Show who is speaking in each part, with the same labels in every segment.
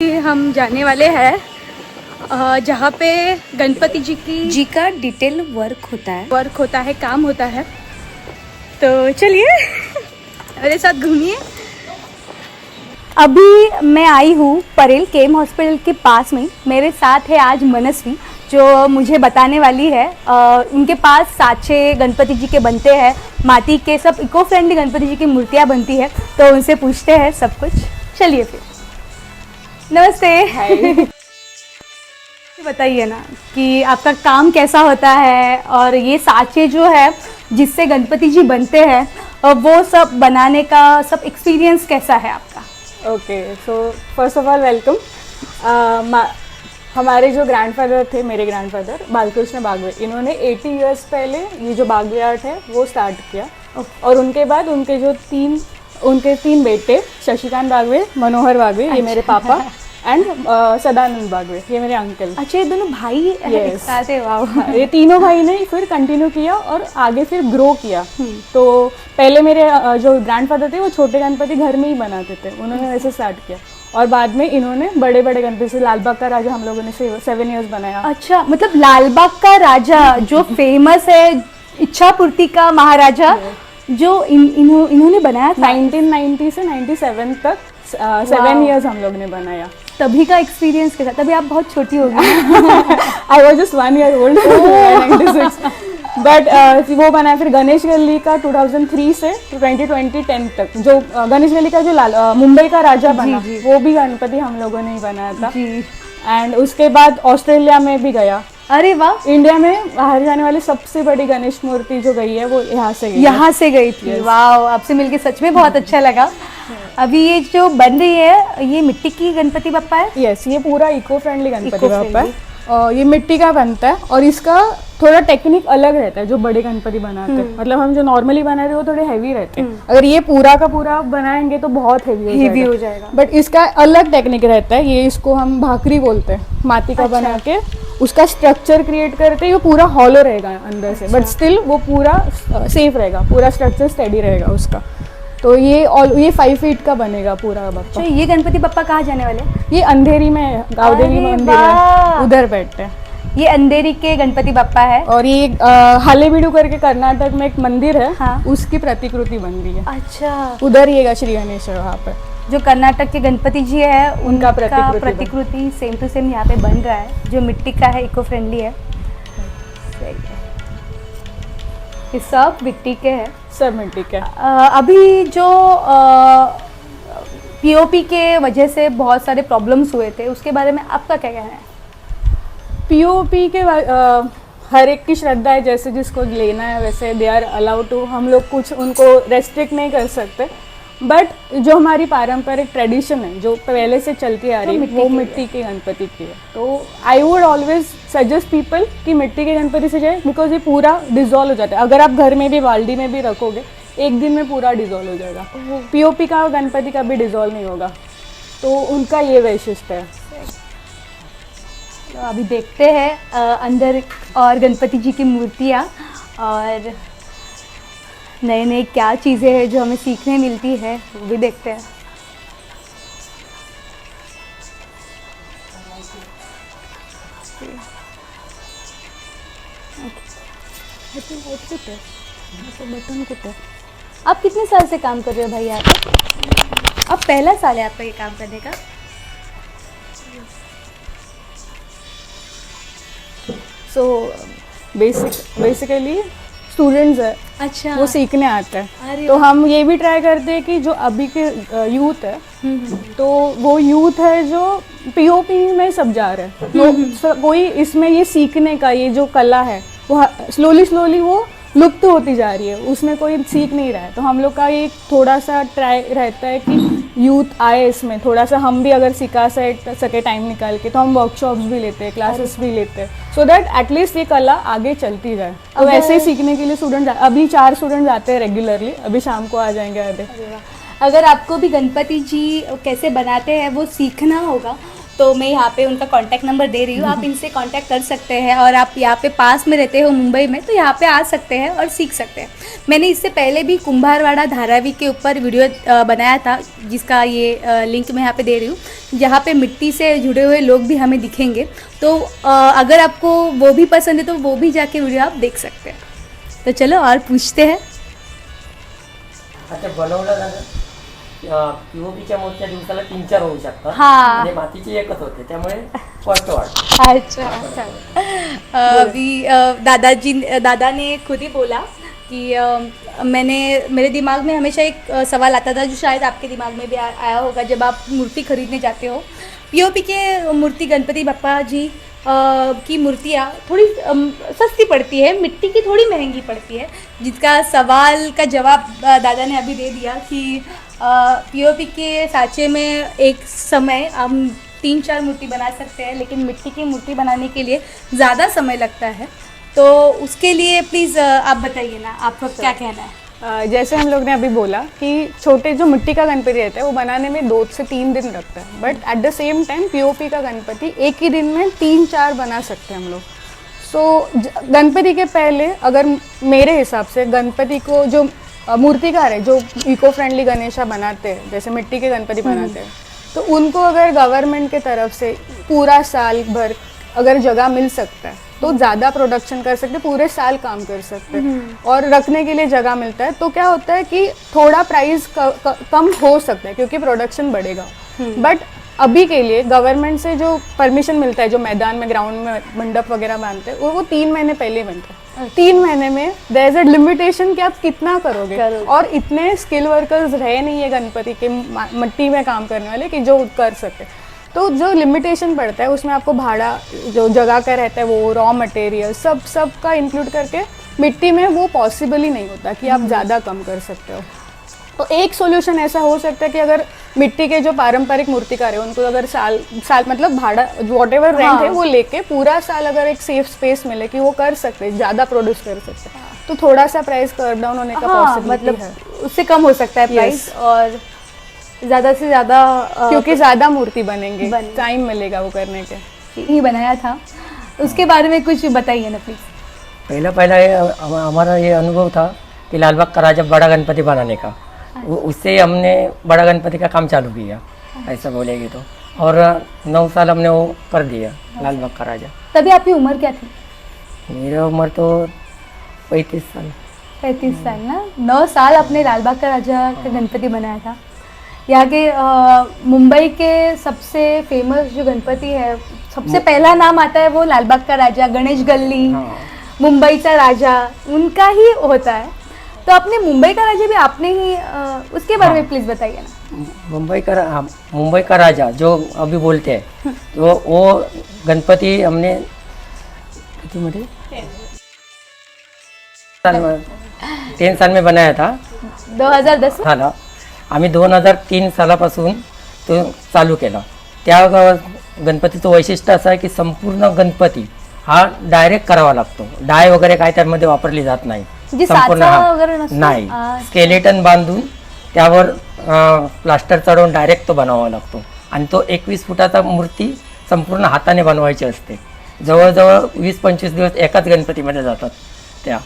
Speaker 1: हम जाने वाले हैं जहाँ पे गणपति जी का डिटेल वर्क होता है, काम होता है। तो चलिए मेरे साथ घूमिए। अभी मैं आई हूँ परेल केम हॉस्पिटल के पास में। मेरे साथ है आज मनस्वी जो मुझे बताने वाली है। उनके पास साँचे गणपति जी के बनते हैं, माटी के सब इको फ्रेंडली गणपति जी की मूर्तियाँ बनती है। तो उनसे पूछते हैं सब कुछ। चलिए फिर। नमस्ते। हाय। बताइए ना कि आपका काम कैसा होता है और ये साँचे जो है जिससे गणपति जी बनते हैं वो सब बनाने का सब एक्सपीरियंस कैसा है आपका?
Speaker 2: Okay, so first of all welcome. हमारे जो ग्रैंडफादर थे, मेरे ग्रैंडफादर बालकृष्ण बागवे, इन्होंने 80 इयर्स पहले ये जो बागवे आर्ट है वो स्टार्ट किया। और उनके बाद उनके तीन बेटे, शशिकांत बागवे, मनोहर बागवे, ये मेरे पापा, एंड सदानंद बागवे, ये मेरे अंकल।
Speaker 1: अच्छा, ये दोनों भाई एक साथ है? वाह।
Speaker 2: ये तीनों भाई ने फिर कंटिन्यू किया और आगे फिर ग्रो किया। तो पहले मेरे जो ग्रैंडफादर थे वो छोटे गणपति घर में ही बनाते थे, उन्होंने वैसे स्टार्ट किया। और बाद में इन्होंने बड़े बड़े गणपति से लाल बाग का राजा हम लोगों ने 7 इयर्स बनाया।
Speaker 1: अच्छा, मतलब लाल बाग का राजा जो फेमस है, इच्छापूर्ति का महाराजा, जो इन्होंने बनाया था
Speaker 2: 1990 से 97 तक 7 इयर्स हम लोग ने बनाया।
Speaker 1: तभी का एक्सपीरियंस कैसा? तभी आप बहुत छोटी हो गई।
Speaker 2: I was just 1 year old 96। But वो बनाया फिर गणेश गली का 2003 से 2010 तक। जो गणेश गली का जो मुंबई का राजा बना, वो भी गणपति हम लोगों ने ही बनाया था। एंड उसके बाद ऑस्ट्रेलिया में भी गया।
Speaker 1: अरे वाह।
Speaker 2: इंडिया में बाहर जाने वाली सबसे बड़ी गणेश मूर्ति जो गई है वो यहाँ से गई
Speaker 1: थी। वाह, आपसे मिलके सच में बहुत अच्छा लगा। अभी ये जो बन रही है ये मिट्टी की गणपति बप्पा है?
Speaker 2: यस, ये पूरा इको फ्रेंडली गणपति बप्पा है। ये मिट्टी का बनता है और इसका थोड़ा टेक्निक अलग रहता है जो बड़े गणपति बनाते हैं। मतलब हम जो नॉर्मली बनाते हैं वो थोड़े हैवी रहते हैं। अगर ये पूरा का पूरा बनाएंगे तो बहुत हैवी हो जाएगा। बट इसका अलग टेक्निक रहता है। ये इसको हम भाकरी बोलते हैं, माटी का बना के उसका स्ट्रक्चर क्रिएट करते हैं। ये पूरा हॉलो रहेगा अंदर से, बट स्टिल वो पूरा सेफ रहेगा, पूरा स्ट्रक्चर स्टेडी रहेगा उसका। तो ये 5 फीट का बनेगा पूरा बप्पा।
Speaker 1: ये गणपति बप्पा कहाँ जाने वाले?
Speaker 2: ये अंधेरी में, गावदेवी मंदिर है, उधर बैठते हैं।
Speaker 1: ये अंधेरी के गणपति बप्पा है।
Speaker 2: और ये हलेबीडू करके कर्नाटक में एक मंदिर है। हाँ। उसकी प्रतिकृति बन रही है।
Speaker 1: अच्छा,
Speaker 2: उधर ही श्री गणेश है वहाँ पे। जो
Speaker 1: कर्नाटक के गणपति जी है उनका प्रतिकृति सेम टू सेम यहाँ पे बन रहा है, जो मिट्टी का है, इको फ्रेंडली है। ये सब मिट्टी के है,
Speaker 2: सब मिट्टी के।
Speaker 1: अभी जो पीओपी के वजह से बहुत सारे प्रॉब्लम्स हुए थे, उसके बारे में आपका क्या कहना है?
Speaker 2: पीओपी के हर एक की श्रद्धा है, जैसे जिसको लेना है वैसे दे आर अलाउड टू। हम लोग कुछ उनको रेस्ट्रिक्ट नहीं कर सकते। बट जो हमारी पारंपरिक ट्रेडिशन है जो पहले से चलती आ रही है वो मिट्टी के गणपति की है। तो I would always suggest people कि मिट्टी के गणपति से जाए, बिकॉज ये पूरा डिजोल्व हो जाता है। अगर आप घर में भी बाल्टी में भी रखोगे एक दिन में पूरा डिजोल्व हो जाएगा। पीओपी का गणपति का भी डिजोल्व नहीं होगा, तो उनका ये वैशिष्ट्य है।
Speaker 1: तो अभी देखते हैं अंदर और गणपति जी की मूर्तियाँ और नए नए क्या चीज़ें हैं जो हमें सीखने मिलती है, वो भी देखते हैं। आप कितने साल से काम कर रहे हो भाई यहाँ पे? अब पहला साल है आपका ये काम करने का?
Speaker 2: सो बेसिकली स्टूडेंट्स है।
Speaker 1: अच्छा,
Speaker 2: वो सीखने आता है। तो हम ये भी ट्राई करते हैं कि जो अभी के यूथ है, तो वो यूथ है जो पीओपी में सब जा रहे हैं। कोई इसमें ये सीखने का ये जो कला है वो स्लोली वो लुप्त होती जा रही है, उसमें कोई सीख नहीं रहा है। तो हम लोग का ये थोड़ा सा ट्राई रहता है कि यूथ आए इसमें, थोड़ा सा हम भी अगर सिखा सके टाइम निकाल के, तो हम वर्कशॉप्स भी लेते हैं, क्लासेस भी लेते हैं, सो दैट एटलीस्ट ये कला आगे चलती जाए। तो वैसे ही सीखने के लिए स्टूडेंट अभी 4 स्टूडेंट आते हैं रेगुलरली, अभी शाम को आ जाएंगे आधे।
Speaker 1: अगर आपको भी गणपति जी कैसे बनाते हैं वो सीखना होगा तो मैं यहाँ पे उनका कांटेक्ट नंबर दे रही हूँ, आप इनसे कांटेक्ट कर सकते हैं। और आप यहाँ पे पास में रहते हो मुंबई में, तो यहाँ पे आ सकते हैं और सीख सकते हैं। मैंने इससे पहले भी कुंभारवाड़ा धारावी के ऊपर वीडियो बनाया था, जिसका ये लिंक मैं यहाँ पे दे रही हूँ, जहाँ पे मिट्टी से जुड़े हुए लोग भी हमें दिखेंगे। तो अगर आपको वो भी पसंद है तो वो भी जाके वीडियो आप देख सकते हैं। तो चलो और पूछते हैं।
Speaker 3: अच्छा, बनवलं पीओपीच्या मूर्त्या दिवसाला 3-4 होऊ शकतात,
Speaker 1: हाँ।
Speaker 3: म्हणजे मातीची एकच होते, त्यामुळे कॉस्ट वाढते.
Speaker 1: अच्छा अच्छा। अभी दादा ने खुद ही बोला कि मेरे दिमाग में हमेशा एक सवाल आता था, जो शायद आपके दिमाग में भी आया होगा जब आप मूर्ति खरीदने जाते हो। पीओपी के मूर्ति गणपति बप्पा जी की मूर्तियाँ थोड़ी सस्ती पड़ती है, मिट्टी की थोड़ी महंगी पड़ती है, जिसका सवाल का जवाब दादा ने अभी दे दिया कि पीओपी के साँचे में एक समय हम 3-4 मूर्ति बना सकते हैं, लेकिन मिट्टी की मूर्ति बनाने के लिए ज़्यादा समय लगता है। तो उसके लिए प्लीज़ आप बताइए ना, आपका क्या कहना है?
Speaker 2: जैसे हम लोग ने अभी बोला कि छोटे जो मिट्टी का गणपति रहता है वो बनाने में 2 से 3 दिन लगता है, but at the same time POP का गणपति एक ही दिन में 3-4 बना सकते हैं हम लोग। सो गणपति के पहले अगर मेरे हिसाब से गणपति को जो मूर्तिकार है जो इको फ्रेंडली गणेशा बनाते हैं, जैसे मिट्टी के गणपति बनाते हैं, तो उनको अगर गवर्नमेंट के तरफ से पूरा साल भर अगर जगह मिल सकता है तो ज़्यादा प्रोडक्शन कर सकते, पूरे साल काम कर सकते और रखने के लिए जगह मिलता है, तो क्या होता है कि थोड़ा प्राइस कम हो सकता है क्योंकि प्रोडक्शन बढ़ेगा। बट अभी के लिए गवर्नमेंट से जो परमिशन मिलता है, जो मैदान में ग्राउंड में मंडप वगैरह बांधते हैं, वो 3 महीने पहले बनता है। 3 महीने में देयर इज अ लिमिटेशन कि आप कितना करोगे, और इतने स्किल वर्कर्स रहे नहीं है गणपति के मिट्टी में काम करने वाले कि जो कर सके। तो जो लिमिटेशन पड़ता है उसमें आपको भाड़ा जो जगह का रहता है, वो रॉ मटेरियल सब का इंक्लूड करके मिट्टी में वो पॉसिबल ही नहीं होता कि आप ज़्यादा कम कर सकते हो। तो एक सॉल्यूशन ऐसा हो सकता है कि अगर मिट्टी के जो पारंपरिक मूर्तिकार है उनको अगर साल मतलब भाड़ा वॉट एवर रेंट है वो लेके पूरा साल अगर एक सेफ स्पेस मिले कि वो कर सकते हैं, ज़्यादा प्रोड्यूस कर सकते हैं, तो थोड़ा सा प्राइस कट डाउन होने का पॉसिबिलिटी
Speaker 1: मतलब
Speaker 2: है।
Speaker 1: उससे कम हो सकता है प्राइस, और ज़्यादा से ज़्यादा
Speaker 2: क्योंकि ज़्यादा मूर्ति बनेंगे, टाइम मिलेगा वो करने के।
Speaker 1: ही बनाया था, उसके बारे में कुछ बताइए ना प्लीज़।
Speaker 3: पहला ये हमारा ये अनुभव था कि लालबाग का राजा बड़ा गणपति बनाने का, उससे हमने बड़ा गणपति का काम चालू किया, ऐसा बोलेगी तो, और 9 साल हमने वो कर दिया लालबाग का राजा।
Speaker 1: तभी आपकी उम्र क्या थी?
Speaker 3: मेरी उम्र तो 35 साल।
Speaker 1: 35 साल ना। 9 साल अपने लालबाग का राजा का गणपति बनाया था। यहाँ के मुंबई के सबसे फेमस जो गणपति है, सबसे पहला नाम आता है वो लालबाग का राजा, गणेश गल्ली, मुंबई का राजा, उनका ही होता है। तो अपने मुंबई का राजा भी आपने ही उसके बारे में प्लीज़ बताइए ना।
Speaker 3: मुंबई का राजा जो अभी बोलते हैं, तो वो गणपति हमने किती 10 साल में बनाया था।
Speaker 1: 2010
Speaker 3: झाला. आम्ही 2003 सालापासून तो चालू केला. त्या गणपतीचं वैशिष्ट्य असं आहे की संपूर्ण गणपती हा डायरेक्ट करावा लागतो. डाय वगैरे काय त्यामध्ये वापरली जात नाही. संपूर्ण नाही, स्केलेटन बांधून त्यावर प्लास्टर चढवून डायरेक्ट तो बनवावा लागतो. आणि तो 21 फुटाचा मूर्ती संपूर्ण हाताने बनवायची असते. जवळजवळ 20-25 दिवस एकाच गणपतीमध्ये जातात त्या.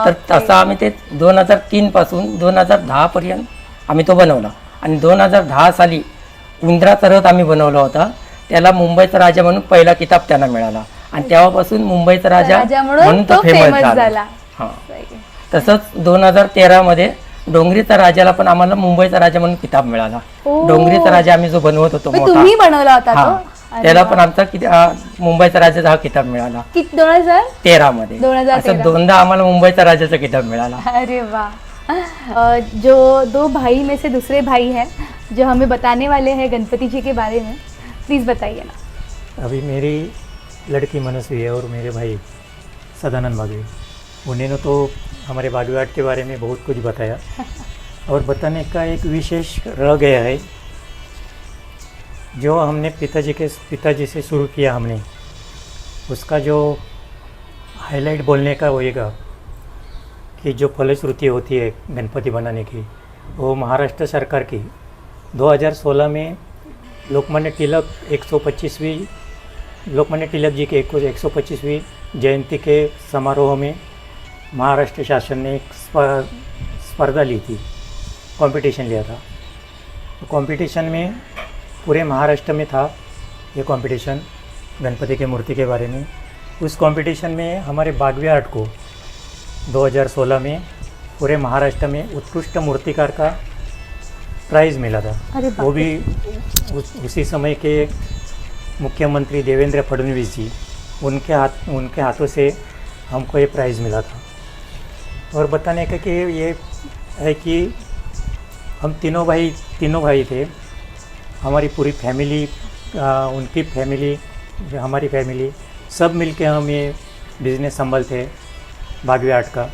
Speaker 3: तर तसं आम्ही ते 2003 पासून 2010 पर्यंत आम्ही तो बनवला. आणि 2010 साली उंदराचा रथ आम्ही बनवला होता. त्याला मुंबईचा राजा म्हणून पहिला किताब त्यांना मिळाला. आणि तेव्हापासून मुंबईचा राजा म्हणून तो फेमस झाला. हां, तसंच 2013 मध्ये डोंगरीचा राजाला पण आम्हाला मुंबईचा राजा म्हणून किताब मिळाला. डोंगरीचा राजा आम्ही जो बनवत होतो मोठा,
Speaker 1: तुम्ही बनवला होता तो,
Speaker 3: त्याला पण आमचा मुंबईचा राजाचा हा किताब मिळाला 2013 मध्ये. असं दोनदा आम्हाला मुंबईचा राजाचा किताब मिळाला.
Speaker 1: अरे वाह. जो 2 भाई में से दूसरे भाई हैं जो हमें बताने वाले हैं गणपति जी के बारे में, प्लीज़ बताइए ना.
Speaker 4: अभी मेरी लड़की मनस्वी है और मेरे भाई सदानंद बागवी, उन्होंने तो हमारे बागीघाट के बारे में बहुत कुछ बताया. और बताने का एक विशेष रह गया है जो हमने पिताजी से शुरू किया. हमने उसका जो हाईलाइट बोलने का होएगा कि जो फलश्रुति होती है गणपति बनाने की, वो महाराष्ट्र सरकार की 2016 में लोकमान्य तिलक 125वीं लोकमान्य तिलक जी के 125वीं जयंती के समारोह में महाराष्ट्र शासन ने एक स्पर्धा ली थी, कंपटीशन लिया था। तो कंपटीशन में पूरे महाराष्ट्र में था ये कंपटीशन गणपति के मूर्ति के बारे में। उस कंपटीशन में हमारे बागवे आर्ट को 2016 में पूरे महाराष्ट्र में उत्कृष्ट मूर्तिकार का प्राइज़ मिला था।
Speaker 1: अरे बाप
Speaker 4: वो भी उसी समय के मुख्यमंत्री देवेंद्र फडणवीस जी उनके हाथों से हमको ये प्राइज़ मिला था। और बताने का कि ये है कि हम तीनों भाई थे, हमारी पूरी फैमिली, उनकी फैमिली, हमारी फैमिली, सब मिलके हम ये बिज़नेस संभालते बागवे आर्ट का।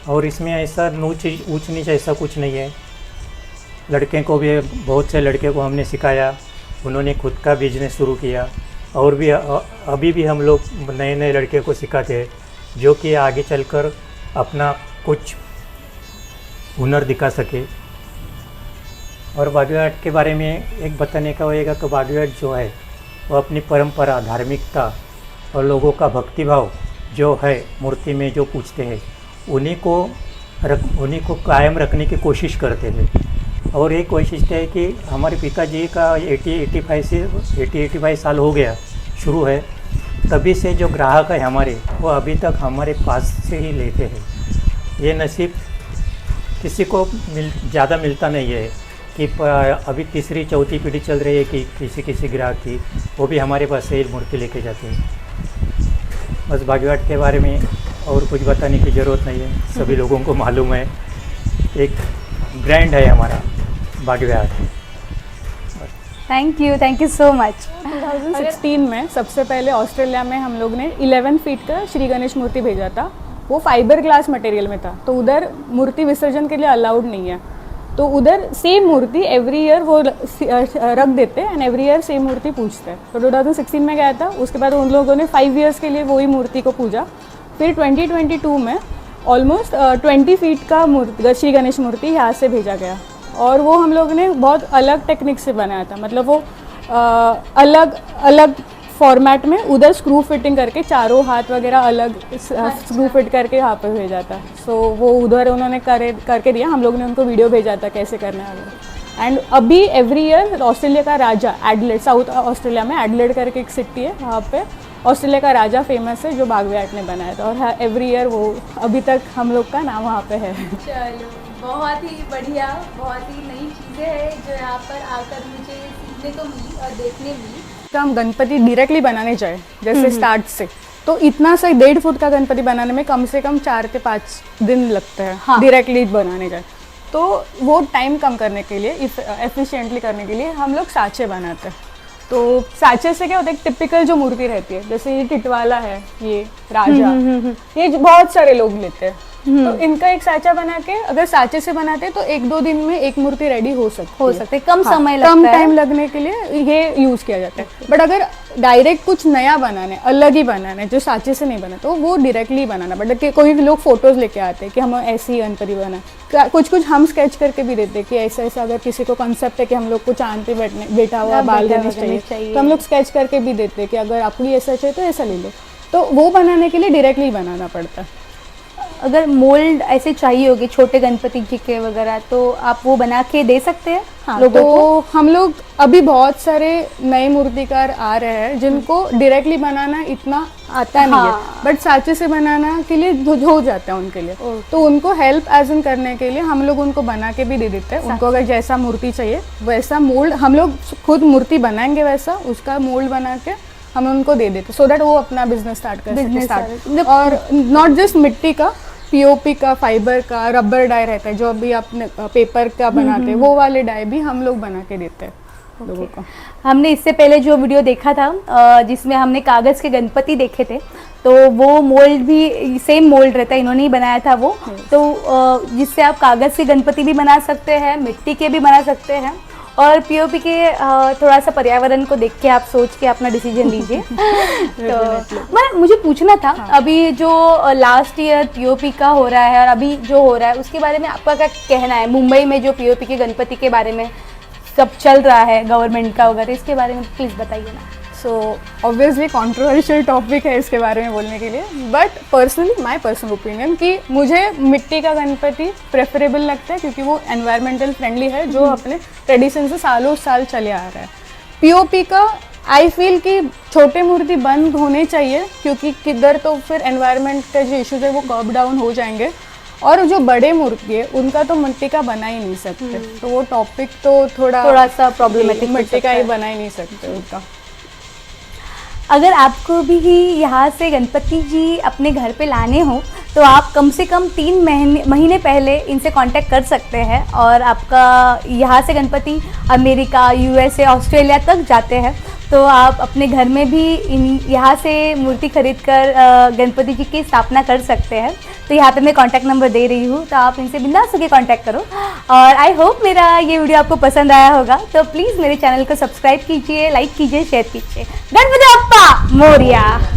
Speaker 4: और इसमें ऐसा ऊंच नीच ऐसा कुछ नहीं है। लड़के को भी, बहुत से लड़के को हमने सिखाया, उन्होंने खुद का बिजनेस शुरू किया। और भी अभी भी हम लोग नए नए लड़के को सिखाते हैं जो कि आगे चलकर अपना कुछ हुनर दिखा सके। और बागवे आर्ट के बारे में एक बताने का होएगा कि बागवे आर्ट जो है वो अपनी परंपरा, धार्मिकता और लोगों का भक्तिभाव जो है मूर्ति में जो पूछते हैं उन्हीं को कायम रखने की कोशिश करते थे। और एक वैशिष्ट्य है कि हमारे पिताजी का 80-85 साल हो गया शुरू है, तभी से जो ग्राहक है हमारे, वो अभी तक हमारे पास से ही लेते हैं। ये नसीब किसी को ज़्यादा मिलता नहीं है कि अभी तीसरी चौथी पीढ़ी चल रही है कि किसी ग्राहक की वो भी हमारे पास से मूर्ति लेके जाते हैं। बस बागवे आर्ट के बारे में और कुछ बताने की ज़रूरत नहीं है, सभी लोगों को मालूम है। एक ब्रांड है हमारा Bagwe art.
Speaker 1: Thank you so much.
Speaker 2: 2016 में सबसे पहले ऑस्ट्रेलिया में हम लोग ने 11 फीट का श्री गणेश मूर्ति भेजा था। वो फाइबर ग्लास मटेरियल में था, तो उधर मूर्ति विसर्जन के लिए अलाउड नहीं है। तो उधर सेम मूर्ति एवरी ईयर वो रख देते एंड एवरी ईयर सेम मूर्ति पूछते हैं। तो 2016 में गया था, उसके बाद उन लोगों ने 5 ईयर्स के लिए वही मूर्ति को पूजा। फिर 2022 में ऑलमोस्ट 20 फीट का मूर्ति, श्री गणेश मूर्ति यहाँ से भेजा गया। और वो हम लोग ने बहुत अलग टेक्निक से बनाया था, मतलब वो अलग अलग फॉर्मेट में उधर स्क्रू फिटिंग करके चारों हाथ वगैरह अलग स्क्रू फिट करके यहाँ पे भेजा था। सो वो उधर उन्होंने करके दिया, हम लोग ने उनको वीडियो भेजा था कैसे करना है। एंड अभी एवरी ईयर ऑस्ट्रेलिया का राजा एडलेड, साउथ ऑस्ट्रेलिया में एडलेड करके एक सिटी है, वहाँ पे ऑस्ट्रेलिया का राजा फेमस है जो बागवे आर्ट ने बनाया था। और एवरी ईयर वो अभी तक हम लोग का नाम वहाँ पे है।
Speaker 1: चलो, बहुत ही बढ़िया, बहुत ही नई चीज़ें हैं जो यहाँ पर आकर मुझे सीखने को मिली और देखने मिली।
Speaker 2: तो हम गणपति डायरेक्टली बनाने जाए जैसे स्टार्ट से, तो इतना सा 1.5 फुट का गणपति बनाने में कम से कम 4 से 5 दिन लगते हैं।
Speaker 1: हाँ।
Speaker 2: डायरेक्टली बनाने जाए तो वो टाइम कम करने के लिए, एफिशिएंटली करने के लिए हम लोग साँचे बनाते हैं। तो साँचे से क्या होता है, टिपिकल जो मूर्ति रहती है, जैसे ये टिटवाला है, ये राजा, ये बहुत सारे लोग लेते हैं। तो इनका एक साँचा बना के अगर साँचे से बनाते तो 1-2 दिन में एक मूर्ति रेडी हो सकती है।
Speaker 1: कम
Speaker 2: हाँ,
Speaker 1: समय लगता
Speaker 2: कम
Speaker 1: है।
Speaker 2: टाइम लगने के लिए ये यूज़ किया जाता है। बट अगर डायरेक्ट कुछ नया बनाना है, अलग ही बनाना है जो साँचे से नहीं बना, तो वो डायरेक्टली बनाना। बट कोई लोग फोटोज़ लेके आते हैं कि हम ऐसे ही गणपति बनाए, कुछ हम स्केच करके भी देते हैं कि ऐसा ऐसा अगर किसी को कॉन्सेप्ट है कि हम लोग को चांद पे बैठा हुआ बाल गणेश चाहिए तो हम लोग स्केच करके भी देते हैं कि अगर आपको ये ऐसा चाहिए तो ऐसा ले लो। तो वो बनाने के लिए डायरेक्टली बनाना पड़ता है।
Speaker 1: अगर मोल्ड ऐसे चाहिए होगी छोटे गणपति जी के वगैरह, तो आप वो बना के दे सकते हैं लोगों
Speaker 2: तो
Speaker 1: को?
Speaker 2: हम लोग अभी बहुत सारे नए मूर्तिकार आ रहे हैं जिनको डायरेक्टली बनाना इतना आता नहीं है, बट साँचे से बनाना के लिए हो जाता है उनके लिए। तो उनको हेल्प एज इन करने के लिए हम लोग उनको बना के भी दे देते हैं। उनको अगर जैसा मूर्ति चाहिए वैसा मोल्ड हम लोग खुद मूर्ति बनाएंगे, वैसा उसका मोल्ड बना के हम उनको दे देते, सो दैट वो अपना बिजनेस स्टार्ट कर सके। और नॉट जस्ट मिट्टी का, पीओपी का, फाइबर का, रबर डाई रहता है जो अभी आपने पेपर का बनाते हैं, वो वाले डाई भी हम लोग बना के देते हैं लोगों को।
Speaker 1: हमने इससे पहले जो वीडियो देखा था जिसमें हमने कागज़ के गणपति देखे थे, तो वो मोल्ड भी सेम मोल्ड रहता है, इन्होंने ही बनाया था वो। तो जिससे आप कागज़ के गणपति भी बना सकते हैं, मिट्टी के भी बना सकते हैं, और पीओपी के थोड़ा सा पर्यावरण को देख के आप सोच के अपना डिसीजन लीजिए। तो मैं मुझे पूछना था, अभी जो लास्ट ईयर पीओपी का हो रहा है और अभी जो हो रहा है उसके बारे में आपका क्या कहना है? मुंबई में जो पीओपी के गणपति के बारे में सब चल रहा है गवर्नमेंट का वगैरह, इसके बारे में प्लीज़ बताइए ना।
Speaker 2: सो ऑब्वियसली कंट्रोवर्शियल टॉपिक है इसके बारे में बोलने के लिए, but personally my personal opinion कि मुझे मिट्टी का गणपति प्रेफरेबल लगता है क्योंकि वो एनवायरमेंटल फ्रेंडली है, जो अपने ट्रेडिशन से सालों साल चले आ रहा है। पीओपी का आई फील कि छोटे मूर्ति बंद होने चाहिए, क्योंकि किधर तो फिर एनवायरनमेंट का जो इश्यूज है वो कर्ब डाउन हो जाएंगे, और जो बड़े मूर्ति है उनका तो मिट्टी का बना ही नहीं सकते, तो वो टॉपिक तो थोड़ा
Speaker 1: सा प्रॉब्लमेटिक
Speaker 2: मिट्टी का ही बना ही नहीं सकते उनका।
Speaker 1: अगर आपको भी यहाँ से गणपति जी अपने घर पे लाने हो तो आप कम से कम 3 महीने पहले इनसे कांटेक्ट कर सकते हैं, और आपका यहाँ से गणपति अमेरिका, यूएसए, ऑस्ट्रेलिया तक जाते हैं, तो आप अपने घर में भी यहाँ से मूर्ति खरीद कर गणपति जी की स्थापना कर सकते हैं। तो यहाँ पे मैं कांटेक्ट नंबर दे रही हूँ, तो आप इनसे बिंदास होकर कांटेक्ट करो। और आई होप मेरा ये वीडियो आपको पसंद आया होगा, तो प्लीज़ मेरे चैनल को सब्सक्राइब कीजिए, लाइक कीजिए, शेयर कीजिए। गणपति बप्पा मोरया।